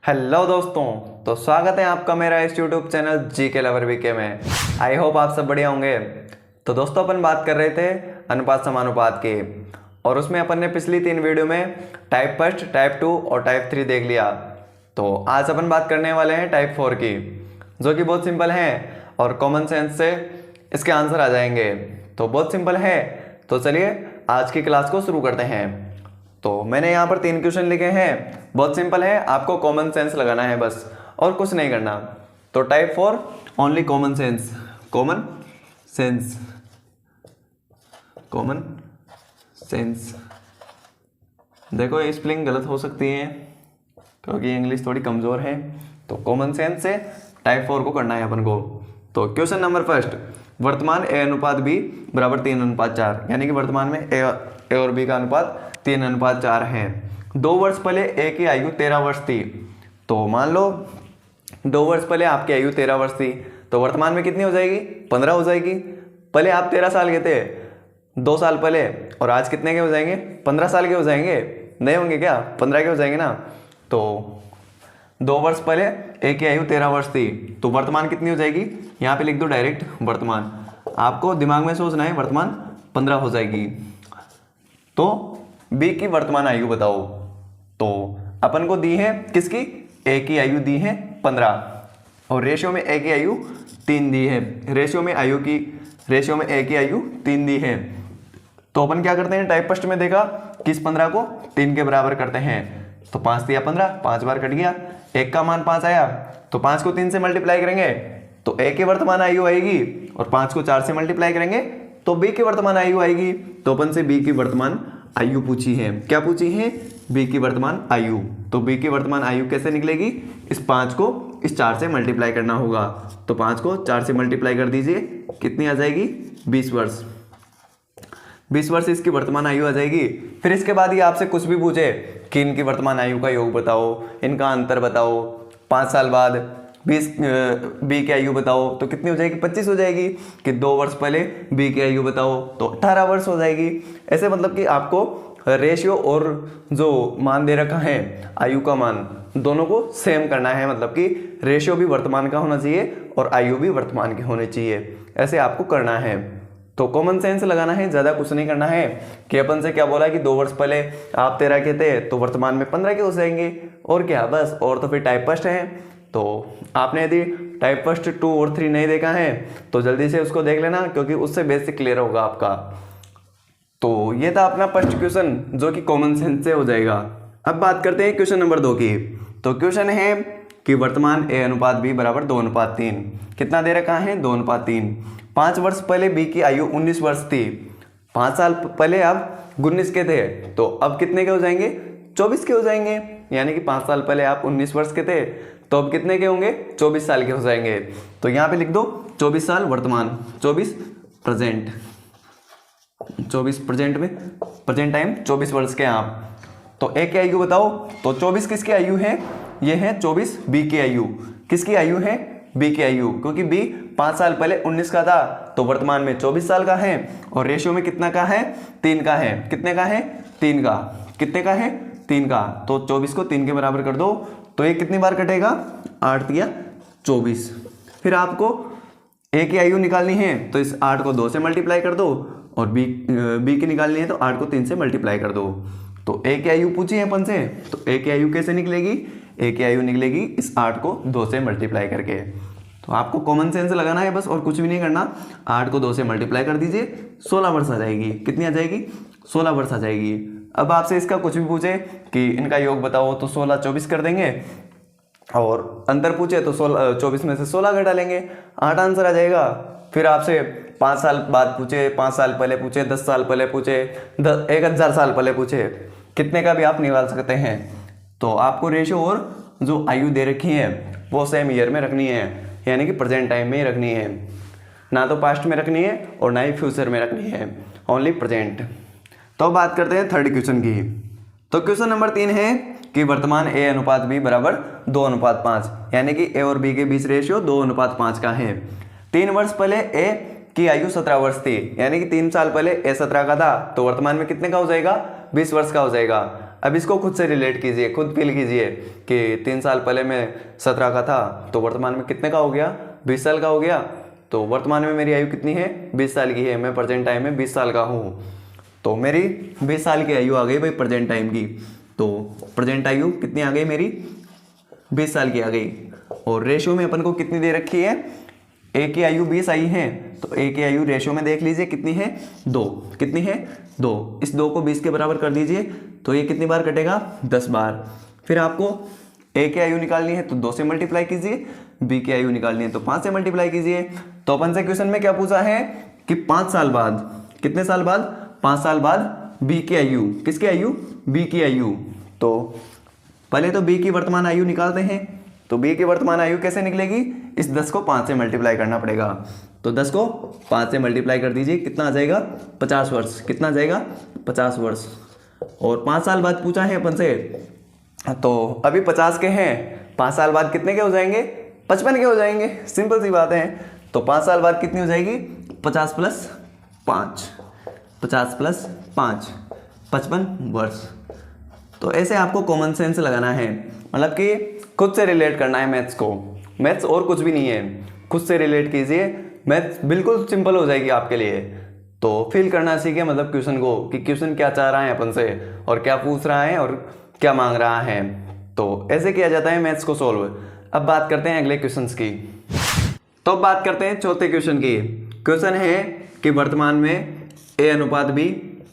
Hello दोस्तों, तो स्वागत है आपका मेरा इस यूट्यूब चैनल जी के लवर वीके में। आई होप आप सब बढ़िया होंगे। तो दोस्तों, अपन बात कर रहे थे अनुपात समानुपात की, और उसमें अपन ने पिछली 3 वीडियो में टाइप फर्स्ट, टाइप 2 और टाइप 3 देख लिया। तो आज अपन बात करने वाले हैं टाइप 4 की, जो कि बहुत सिंपल है और कॉमन सेंस से इसके आंसर आ जाएंगे। तो बहुत सिंपल है, तो चलिए आज की क्लास को शुरू करते हैं। तो मैंने यहाँ पर 3 क्वेश्चन लिखे हैं, बहुत सिंपल है, आपको कॉमन सेंस लगाना है बस और कुछ नहीं करना। तो type 4 only common sense, common sense, common sense. देखो ये स्पेलिंग गलत हो सकती है क्योंकि इंग्लिश थोड़ी कमज़ोर है। तो कॉमन सेंस से टाइप 4 को करना है अपन को। तो क्वेश्चन नंबर फर्स्ट, वर्तमान ए अनुपात बी बराबर 3:4, यानी कि वर्तमान में ए और बी का अनुपात 3:4 है। 2 वर्ष पहले ए की आयु 13 वर्ष थी। तो मान लो 2 वर्ष पहले आपकी आयु 13 वर्ष थी, तो वर्तमान में कितनी हो जाएगी? 15 हो जाएगी। पहले आप 13 साल के थे 2 साल पहले, और आज कितने के हो जाएंगे? 15 साल के हो जाएंगे। नहीं होंगे क्या? 15 के हो जाएंगे ना। तो 2 वर्ष पहले ए की आयु 13 वर्ष थी, तो वर्तमान कितनी हो जाएगी? यहाँ पे लिख दो डायरेक्ट वर्तमान। आपको दिमाग में सोचना है, वर्तमान 15 हो जाएगी। तो बी की वर्तमान आयु बताओ। तो अपन को दी है किसकी? ए की आयु दी है 15, और रेशियो में ए की आयु 3 दी है। रेशियो में ए की आयु 3 दी है। तो अपन क्या करते हैं? टाइप फर्स्ट में देखा किस 15 को 3 के बराबर करते हैं। तो 5 दिया 15, 5 बार कट गया, 1 का मान 5 आया, तो 5 को 3 से मल्टीप्लाई करेंगे तो ए की वर्तमान आयु आएगी, और 5 को 4 से मल्टीप्लाई करेंगे तो बी की वर्तमान आयु आएगी। तो अपन से बी की वर्तमान आयु पूछी है। क्या पूछी है? बी की वर्तमान आयु। तो बी की वर्तमान आयु कैसे निकलेगी? इस 5 को इस 4 से मल्टीप्लाई करना होगा। तो 5 को 4 से मल्टीप्लाई कर दीजिए, कितनी आ जाएगी? 20 वर्ष। 20 वर्ष इसकी वर्तमान आयु आ जाएगी। फिर इसके बाद ये आपसे कुछ भी पूछे कि इनकी वर्तमान आयु का योग बताओ, इनका अंतर बताओ, 5 साल बाद 20 बी की आयु बताओ, तो कितनी हो जाएगी? 25 हो जाएगी। कि 2 वर्ष पहले बी की आयु बताओ, तो 18 वर्ष हो जाएगी। ऐसे मतलब कि आपको रेशियो और जो मान दे रखा है आयु का मान, दोनों को सेम करना है। मतलब कि रेशियो भी वर्तमान का होना चाहिए और आयु भी वर्तमान की होनी चाहिए। ऐसे आपको करना है। तो कॉमन सेंस लगाना है, ज़्यादा कुछ नहीं करना है। कि अपन से क्या बोला कि 2 वर्ष पहले आप 13 के थे, तो वर्तमान में 15 के हो जाएंगे, और क्या बस। और तो फिर टाइप फर्स्ट है। तो आपने यदि टाइप फर्स्ट 2 और 3 नहीं देखा है तो जल्दी से उसको देख लेना, क्योंकि उससे बेसिक क्लियर होगा आपका। तो ये था अपना फर्स्ट क्वेश्चन, जो कि कॉमन सेंस से हो जाएगा। अब बात करते हैं क्वेश्चन नंबर 2 की। तो क्वेश्चन है कि वर्तमान ए अनुपात बी बराबर 2:3। कितना दे रखा है? 2:3। 5 वर्ष पहले बी की आयु 19 वर्ष थी। 5 साल पहले आप 19 के थे, तो अब कितने के हो जाएंगे? 24 के हो जाएंगे। यानी कि 5 साल पहले आप 19 वर्ष के थे, तो अब कितने के होंगे? 24 साल के हो जाएंगे। तो यहाँ पे लिख दो 24 साल वर्तमान, 24 प्रेजेंट, 24 प्रेजेंट में प्रेजेंट टाइम 24 वर्ष के आप। तो ए की आयु बताओ। तो 24 किसकी आयु है? ये है 24 बी की आयु। किसकी आयु है? बी की आयु। क्योंकि बी 5 साल पहले 19 का था, तो वर्तमान में 24 साल का है, और रेशियो में कितना का है? 3 का है। कितने का है? 3 का। कितने का है? 3 का। तो 24 को 3 के बराबर कर दो, तो ये कितनी बार कटेगा? 8 या 24। फिर आपको ए की आयु निकालनी है, तो इस 8 को 2 से मल्टीप्लाई कर दो, और बी की निकालनी है तो 8 को 3 से मल्टीप्लाई कर दो। तो ए की आयु पूछी है अपन से, तो ए की आयु कैसे निकलेगी? ए की आयु निकलेगी इस 8 को 2 से मल्टीप्लाई करके। तो आपको कॉमन सेंस लगाना है बस, और कुछ भी नहीं करना। 8 को 2 से मल्टीप्लाई कर दीजिए, 16 वर्ष आ जाएगी। कितनी आ जाएगी? 16 वर्ष आ जाएगी। अब आपसे इसका कुछ भी पूछे कि इनका योग बताओ, तो 16 24 कर देंगे, और अंतर पूछे तो 24 में से 16 घटा लेंगे, 8 आंसर आ जाएगा। फिर आपसे 5 साल बाद पूछे, 5 साल पहले पूछे, 10 साल पहले पूछे, 1000 साल पहले पूछे, कितने का भी आप निकाल सकते हैं। तो आपको रेशियो और जो आयु दे रखी है वो सेम ईयर में रखनी है, यानी कि प्रेजेंट टाइम में ही रखनी है, ना तो पास्ट में रखनी है और ना ही फ्यूचर में रखनी है, ओनली प्रेजेंट। तो बात करते हैं थर्ड क्वेश्चन की। तो क्वेश्चन नंबर 3 है कि वर्तमान ए अनुपात बी बराबर 2:5, यानी कि ए और बी के बीच रेशियो 2:5 का है। 3 वर्ष पहले ए की आयु 17 वर्ष थी, यानी कि 3 साल पहले ए 17 का था, तो वर्तमान में कितने का हो जाएगा? 20 वर्ष का हो जाएगा। अब इसको खुद से रिलेट कीजिए, खुद फील कीजिए कि 3 साल पहले मैं 17 का था तो वर्तमान में कितने का हो गया, 20 साल का हो गया। तो वर्तमान में मेरी आयु कितनी है, 20 साल की है, मैं प्रेजेंट टाइम में 20 साल का हूँ, तो मेरी 20 साल की आयु आ गई भाई प्रेजेंट टाइम की। तो प्रेजेंट आयु कितनी आ गई मेरी, 20 साल की आ गई। और रेशियो में अपन को कितनी दे रखी है, ए की आयु 20 आई है, तो ए की आयु रेशियो में देख लीजिए कितनी है, 2। कितनी है, 2। इस 2 को 20 के बराबर कर दीजिए तो ये कितनी बार कटेगा, 10 बार। फिर आपको ए की आयु निकालनी है तो 2 से मल्टीप्लाई कीजिए, बी की आयु निकालनी है तो 5 से मल्टीप्लाई कीजिए। तो अपन से क्वेश्चन में क्या पूछा है कि 5 साल बाद, कितने साल बाद, 5 साल बाद बी की आयु, किसकी आयु, बी की आयु। तो पहले तो बी की वर्तमान आयु निकालते हैं। तो बी की वर्तमान आयु कैसे निकलेगी, इस 10 को 5 से मल्टीप्लाई करना पड़ेगा। तो 10 को 5 से मल्टीप्लाई कर दीजिए, कितना आ जाएगा, 50 वर्ष। कितना आ जाएगा, 50 वर्ष। और 5 साल बाद पूछा है अपन से, तो अभी 50 के हैं, 5 साल बाद कितने के हो जाएंगे, 55 के हो जाएंगे। सिंपल सी बात है। तो 5 साल बाद कितनी हो जाएगी, 50 + 5, 50 + 5, 55 वर्ष। तो ऐसे आपको कॉमन सेंस लगाना है, मतलब कि खुद से रिलेट करना है मैथ्स को। मैथ्स और कुछ भी नहीं है, खुद से रिलेट कीजिए, मैथ्स बिल्कुल सिंपल हो जाएगी आपके लिए। तो फील करना सीखिए मतलब क्वेश्चन को, कि क्वेश्चन क्या चाह रहा है अपन से और क्या पूछ रहा है और क्या मांग रहा है। तो ऐसे किया जाता है मैथ्स को सॉल्व। अब बात करते हैं अगले क्वेश्चंस की। तो अब बात करते हैं चौथे क्वेश्चन की। क्वेश्चन है कि वर्तमान में A/B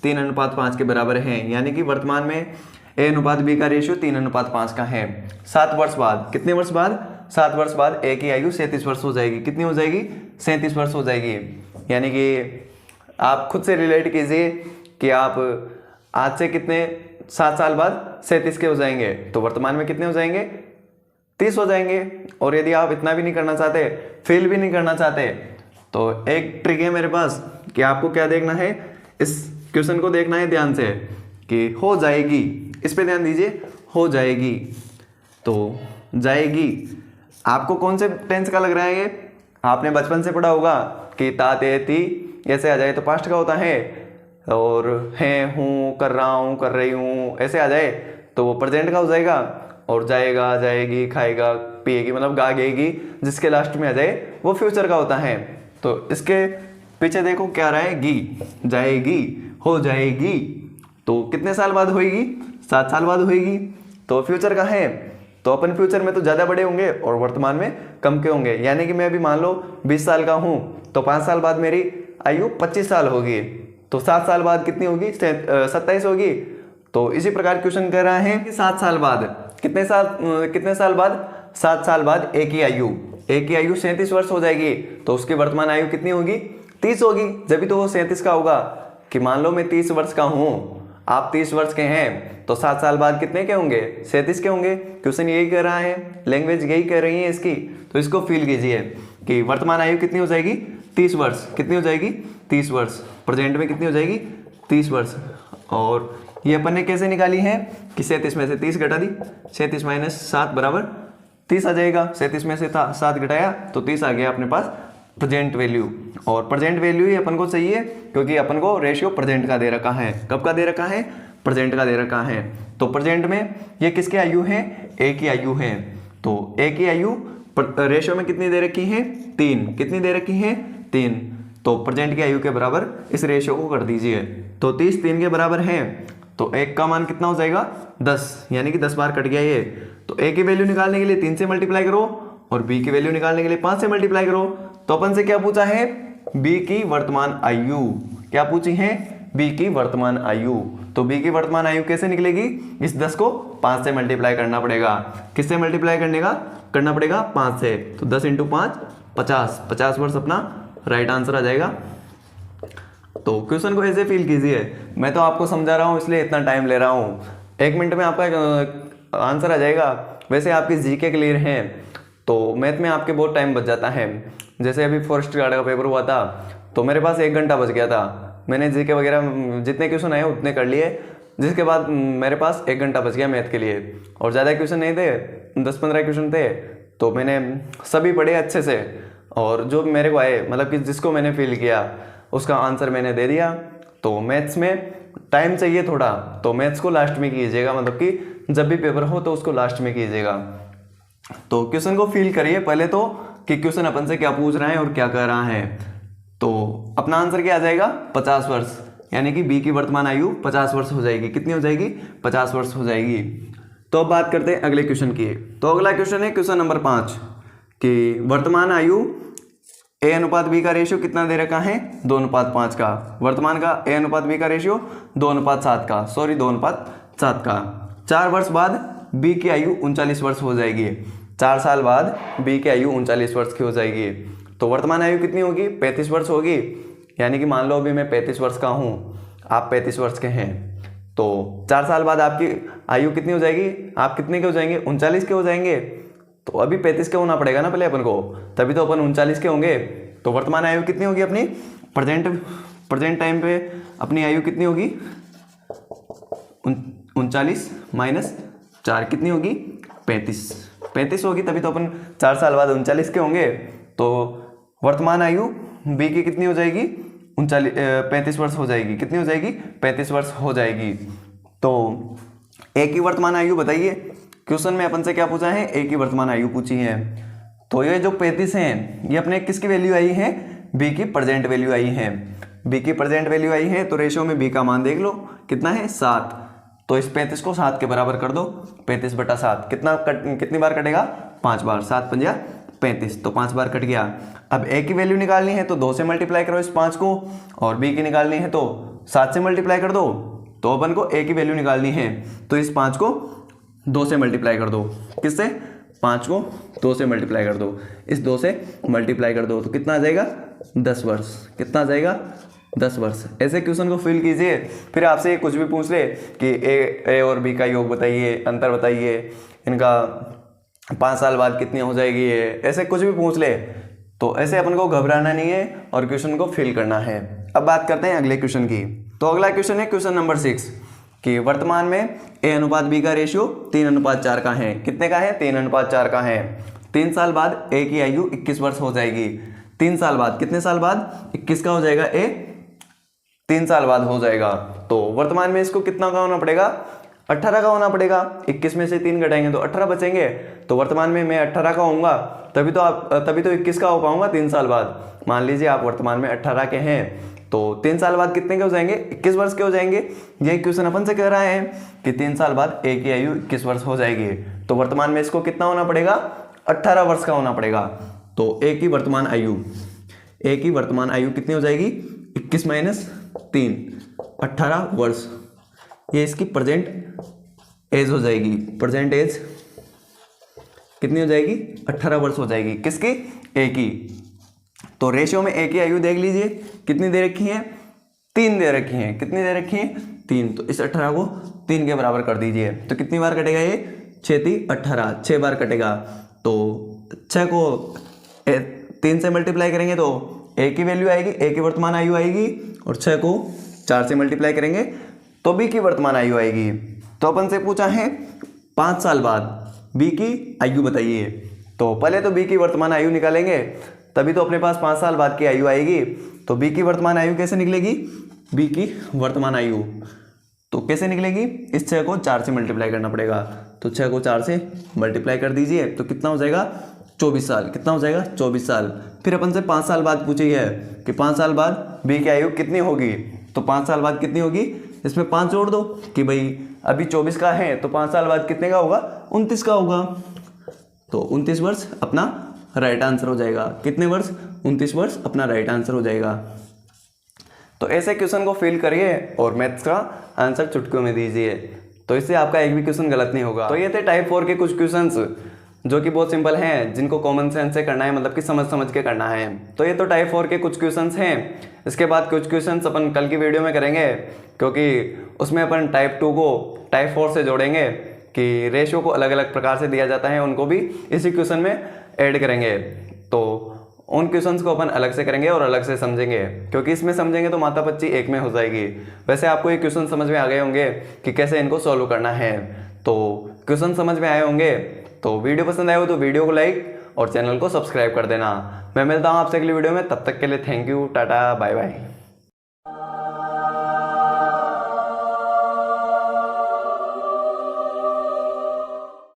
3:5 के बराबर है, यानी कि वर्तमान में A/B का रेशियो 3:5 का है। 7 वर्ष बाद, कितने वर्ष बाद, 7 वर्ष बाद ए की आयु 37 वर्ष हो जाएगी। कितनी हो जाएगी, 37 वर्ष हो जाएगी। यानी कि आप खुद से रिलेट कीजिए कि आप आज से कितने 7 साल बाद 37 के हो जाएंगे, तो वर्तमान में कितने हो जाएंगे, 30 हो जाएंगे। और यदि आप इतना भी नहीं करना चाहते, फेल भी नहीं करना चाहते, तो एक ट्रिक है मेरे पास कि आपको क्या देखना है, इस क्वेश्चन को देखना है ध्यान से कि हो जाएगी, इस पे ध्यान दीजिए, हो जाएगी। तो जाएगी आपको कौन से टेंस का लग रहा है ये, आपने बचपन से पढ़ा होगा कि ता ते ती ऐसे आ जाए तो पास्ट का होता है, और है, हूँ, कर रहा हूँ, कर रही हूँ ऐसे आ जाए तो वो प्रेजेंट का हो जाएगा। और जाएगा, जाएगी, खाएगा, पिएगी, मतलब गागेगी, जिसके लास्ट में आ जाए वो फ्यूचर का होता है। तो इसके पीछे देखो क्या रहा है, गी, जाएगी, हो जाएगी। तो कितने साल बाद होएगी, 7 साल बाद होएगी। तो फ्यूचर का है, तो अपन फ्यूचर में तो ज़्यादा बड़े होंगे और वर्तमान में कम के होंगे। यानी कि मैं अभी मान लो 20 साल का हूँ, तो 5 साल बाद मेरी आयु 25 साल होगी, तो 7 साल बाद कितनी होगी, 27 होगी। तो इसी प्रकार क्वेश्चन कह रहा है कि 7 साल बाद, कितने साल बाद, 7 साल बाद ए की आयु 37 वर्ष हो जाएगी। तो उसकी वर्तमान आयु कितनी होगी, 30 होगी। जब भी तो वो 37 का होगा, कि मान लो मैं 30 वर्ष का हूँ, आप 30 वर्ष के हैं, तो 7 साल बाद कितने के होंगे, 37 के होंगे। क्वेश्चन यही कह रहा है, लैंग्वेज यही कह रही है इसकी। तो इसको फील कीजिए कि वर्तमान आयु कितनी हो जाएगी, 30 वर्ष। कितनी हो जाएगी, 30 वर्ष। प्रेजेंट में कितनी हो जाएगी, 30 वर्ष। और ये अपन ने कैसे निकाली है कि 37 में से 30 घटा दी, 37 - 7 बराबर 30 आ जाएगा। 37 में से 7 घटाया तो 30 आ गया अपने पास प्रेजेंट वैल्यू। और प्रेजेंट वैल्यू ही अपन को चाहिए, क्योंकि अपन को रेशियो प्रेजेंट का दे रखा है। कब का दे रखा है, प्रेजेंट का दे रखा है। तो प्रेजेंट में ये किसकी आयु है, ए की आयु है। तो ए की आयु रेशियो में कितनी दे रखी है, 3। कितनी दे रखी है, 3। तो प्रेजेंट की आयु के बराबर इस रेशियो को कर दीजिए। तो 30 3 के बराबर है, तो एक का मान कितना हो जाएगा, 10, यानी कि 10 बार कट गया ये। तो ए की वैल्यू निकालने के लिए 3 से मल्टीप्लाई करो और बी की वैल्यू निकालने के लिए 5 से मल्टीप्लाई करो। तो अपन से क्या पूछा है, बी की वर्तमान आयु। क्या पूछी है, बी की वर्तमान आयु। तो बी की वर्तमान आयु कैसे निकलेगी, इस 10 को 5 से मल्टीप्लाई करना पड़ेगा। किससे मल्टीप्लाई करना पड़ेगा, 5 से। तो 10 × 5 50, 50 वर्ष अपना राइट आंसर आ जाएगा। तो क्वेश्चन को ऐसे फील कीजिए, मैं तो आपको समझा रहा हूँ इसलिए इतना टाइम ले रहा हूँ, 1 मिनट में आपका आंसर आ जाएगा। वैसे आपकी जीके क्लियर है तो मैथ में आपके बहुत टाइम बच जाता है। जैसे अभी फॉरेस्ट गार्ड का पेपर हुआ था तो मेरे पास 1 घंटा बच गया था, मैंने जीके वगैरह जितने क्वेश्चन आए उतने कर लिए, जिसके बाद मेरे पास 1 घंटा बच गया मैथ के लिए। और ज़्यादा क्वेश्चन नहीं थे, 10-15 क्वेश्चन थे, तो मैंने सभी पढ़े अच्छे से, और जो मेरे को आए, मतलब कि जिसको मैंने फील किया उसका आंसर मैंने दे दिया। तो मैथ्स में टाइम चाहिए थोड़ा तो मैथ्स को लास्ट में कीजिएगा, मतलब कि जब भी पेपर हो तो उसको लास्ट में कीजिएगा। तो क्वेश्चन को फील करिए पहले तो कि क्वेश्चन अपन से क्या पूछ रहा है और क्या कर रहा है। तो अपना आंसर क्या आ जाएगा 50 वर्ष, यानी कि बी की वर्तमान आयु 50 वर्ष हो जाएगी। कितनी हो जाएगी 50 वर्ष हो जाएगी। तो अब बात करते हैं अगले क्वेश्चन की। तो अगला क्वेश्चन है क्वेश्चन नंबर 5 कि वर्तमान आयु ए अनुपात बी का रेशियो कितना दे रखा है 2:5 का। वर्तमान का ए अनुपात बी का रेशियो 2:7 का, सॉरी 2:7 का। 4 वर्ष बाद बी की आयु 39 वर्ष हो जाएगी। 4 साल बाद बी की आयु 39 वर्ष की हो जाएगी। तो वर्तमान आयु कितनी होगी 35 वर्ष होगी। यानी कि मान लो अभी मैं 35 वर्ष का हूँ, आप 35 वर्ष के हैं, तो 4 साल बाद आपकी आयु कितनी हो जाएगी, आप कितने के हो जाएंगे 39 के हो जाएंगे। तो अभी 35 के होना पड़ेगा ना पहले अपन को, तभी तो अपन 39 के होंगे। तो वर्तमान आयु कितनी होगी अपनी प्रेजेंट टाइम पे अपनी आयु कितनी होगी 39 माइनस 4 कितनी होगी 35 होगी, तभी तो अपन 4 साल बाद 39 के होंगे। तो वर्तमान आयु बी की कितनी हो जाएगी 35 वर्ष हो जाएगी। कितनी हो जाएगी 35 वर्ष हो जाएगी। तो ए की वर्तमान आयु बताइए, क्वेश्चन में अपन से क्या पूछा है ए की वर्तमान आयु पूछी है। तो ये जो 35 है ये अपने किसकी वैल्यू आई है बी की प्रेजेंट वैल्यू आई है। बी की प्रेजेंट वैल्यू आई है तो रेशियो में बी का मान देख लो कितना है 7। तो इस 35 को 7 के बराबर कर दो, 35/7 कितनी बार कटेगा 5 बार, 7 पंजा 35, तो 5 बार कट गया। अब ए की वैल्यू निकालनी है तो 2 से मल्टीप्लाई करो इस 5 को, और बी की निकालनी है तो 7 से मल्टीप्लाई कर दो। तो अपन को ए की वैल्यू निकालनी है तो इस 5 को 2 से मल्टीप्लाई कर दो। किससे 5 को 2 से मल्टीप्लाई कर दो, इस 2 से मल्टीप्लाई कर दो तो कितना आ जाएगा 10 वर्ष। कितना आ जाएगा 10 वर्ष। ऐसे क्वेश्चन को फिल कीजिए। फिर आपसे कुछ भी पूछ ले कि ए और बी का योग बताइए, अंतर बताइए, इनका 5 साल बाद कितनी हो जाएगी, ऐसे कुछ भी पूछ ले तो ऐसे अपन को घबराना नहीं है और क्वेश्चन को फिल करना है। अब बात करते हैं अगले क्वेश्चन की। तो अगला क्वेश्चन है क्वेश्चन नंबर 6 कि वर्तमान में ए अनुपात बी का रेशियो 3:4 का है। कितने का है 3:4 का है। 3 साल बाद ए की आयु 21 वर्ष हो जाएगी। 3 साल बाद, कितने साल बाद 21 का हो जाएगा ए, 3 साल बाद हो जाएगा। तो वर्तमान में इसको कितना का होना पड़ेगा 18 का होना पड़ेगा। 21 में से 3 घटाएंगे तो 18 बचेंगे। तो वर्तमान में मैं 18 का होऊंगा तभी तो 21 का हो पाऊंगा 3 साल बाद। मान लीजिए आप वर्तमान में 18 के हैं तो 3 साल बाद कितने के हो जाएंगे 21 वर्ष के हो जाएंगे। ये क्वेश्चन अपन से कह रहा है कि 3 साल बाद ए की आयु 21 वर्ष हो जाएगी। तो वर्तमान में इसको कितना होना पड़ेगा 18 वर्ष का होना पड़ेगा। तो ए की वर्तमान आयु कितनी हो जाएगी 21 माइनस 3 18 वर्ष। ये इसकी प्रेजेंट एज हो जाएगी। प्रेजेंट एज कितनी हो जाएगी 18 वर्ष हो जाएगी। किसकी ए की। तो रेशियो में ए की आयु देख लीजिए कितनी दे रखी है 3 दे रखी है। कितनी दे रखी है 3। तो इस 18 को 3 के बराबर कर दीजिए तो कितनी बार कटेगा ये 6×3=18, 6 बार कटेगा। तो 6 को 3 से मल्टीप्लाई करेंगे तो ए की वैल्यू आएगी, ए की वर्तमान आयु आएगी, और 6 को 4 से मल्टीप्लाई करेंगे तो बी की वर्तमान आयु आएगी। तो अपन से पूछा है 5 साल बाद बी की आयु बताइए। तो पहले तो बी की वर्तमान आयु निकालेंगे तभी तो अपने पास 5 साल बाद की आयु आएगी। तो बी की वर्तमान आयु कैसे निकलेगी, बी की वर्तमान आयु तो कैसे निकलेगी, इस 6 को 4 से मल्टीप्लाई करना पड़ेगा। तो 6 को 4 से मल्टीप्लाई कर दीजिए तो कितना हो जाएगा 24 साल। कितना हो जाएगा 24 साल। फिर अपन से 5 साल बाद पूछी है कि 5 साल बाद बी की आयु कितनी होगी। तो 5 साल बाद कितनी होगी, इसमें 5 जोड़ दो कि भाई अभी 24 का है तो 5 साल बाद कितने का होगा 29 का होगा। तो 29 वर्ष अपना राइट आंसर हो जाएगा। कितने वर्ष 29 वर्ष अपना राइट आंसर हो जाएगा। तो ऐसे क्वेश्चन को फिल करिए और मैथ्स का आंसर चुटकियों में दीजिए तो इससे आपका एक भी क्वेश्चन गलत नहीं होगा। तो ये थे टाइप 4 के कुछ क्वेश्चंस जो कि बहुत सिंपल हैं, जिनको कॉमन सेंस से करना है, मतलब कि समझ के करना है। तो ये तो टाइप 4 के कुछ क्वेश्चंस हैं। इसके बाद कुछ क्वेश्चंस अपन कल की वीडियो में करेंगे क्योंकि उसमें अपन टाइप 2 को टाइप 4 से जोड़ेंगे कि रेशियो को अलग अलग प्रकार से दिया जाता है, उनको भी इसी क्वेश्चन में ऐड करेंगे। तो उन क्वेश्चंस को अपन अलग से करेंगे और अलग से समझेंगे क्योंकि इसमें समझेंगे तो माता पच्ची एक में हो जाएगी। वैसे आपको ये क्वेश्चन समझ में आ गए होंगे कि कैसे इनको सॉल्व करना है। तो क्वेश्चन समझ में आए होंगे तो वीडियो पसंद आए हो तो वीडियो को लाइक और चैनल को सब्सक्राइब कर देना। मैं मिलता हूँ आपसे अगली वीडियो में, तब तक के लिए thank you, tata, bye bye.